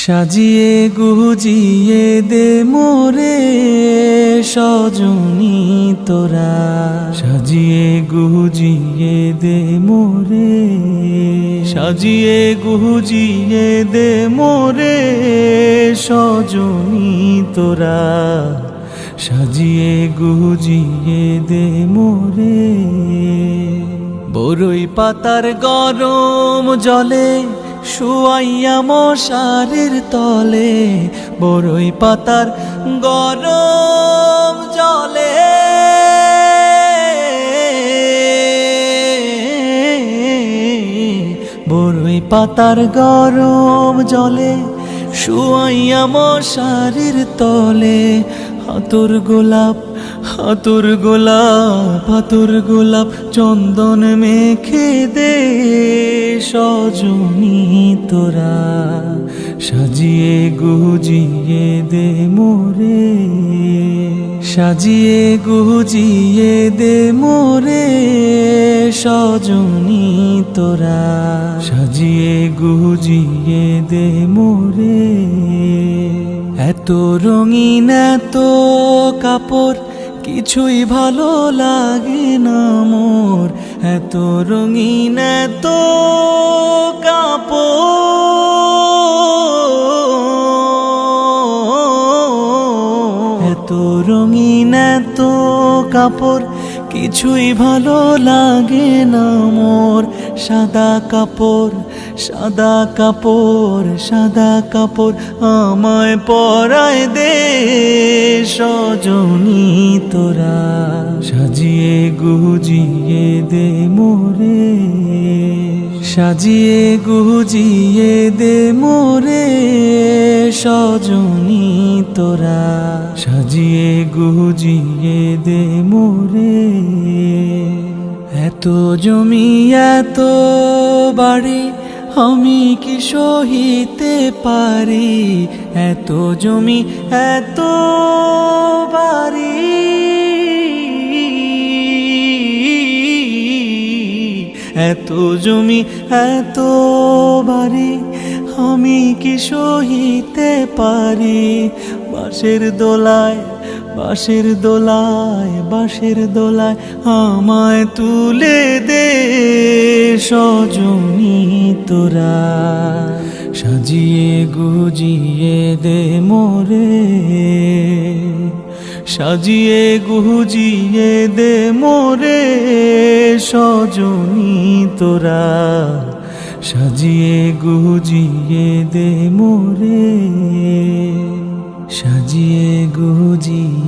সাজিয়ে গুজিয়ে দে মোরে সজনী তোরা, সাজিয়ে গুজিয়ে দে মোরে, সাজিয়ে গুজিয়ে দে মোরে সজনী তোরা, সাজিয়ে গুজিয়ে দে মোরে। বরই পাতার গরম জলে শুয়াইয়া মশারির তলে, বরই পাতার গরম জলে, বরই পাতার গরম জলে শুয়াইয়া মশারির তলে। হাতুর গোলাপ হাতুর গোলাপ হাতুর গোলাপ চন্দন মেখে দে সজনী তোরা, সাজিয়ে গুজিয়ে দে মোরে, সাজিয়ে গুজিয়ে দে মোরে সজনী তোরা, সাজিয়ে গুজিয়ে দে মোরে। এত রঙিন এত কাপড় কিছুই ভালো লাগে না মোর, এত রঙিন এত কাপড়, এত রঙিন এত কাপড় কিছুই ভালো লাগে না মোর। সাদা কাপড় সাদা কাপড় সাদা কাপড় আমায় পরায় দে সজনী তোরা, সাজিয়ে গুজিয়ে দে মোরে, সাজিয়ে গুজিয়ে দে মোরে সজনী তোরা, সাজিয়ে গুজিয়ে দে মোরে। এত জমি এত বাড়ি আমি কি সহিতে পারি, এত জমি এত বাড়ি, এত জমি এত বাড়ি আমি কি সহিতে পারি। বাঁশের দোলায় বাঁশের দোলায় বাঁশের দোলায় আমায় তুলে দে সজনী তোরা, সাজিয়ে গুজিয়ে দে মোরে, সাজিয়ে গুজিয়ে দে মোরে সজনী তোরা, সাজিয়ে গুজিয়ে দে মোরে, সাজিয়ে গুজিয়ে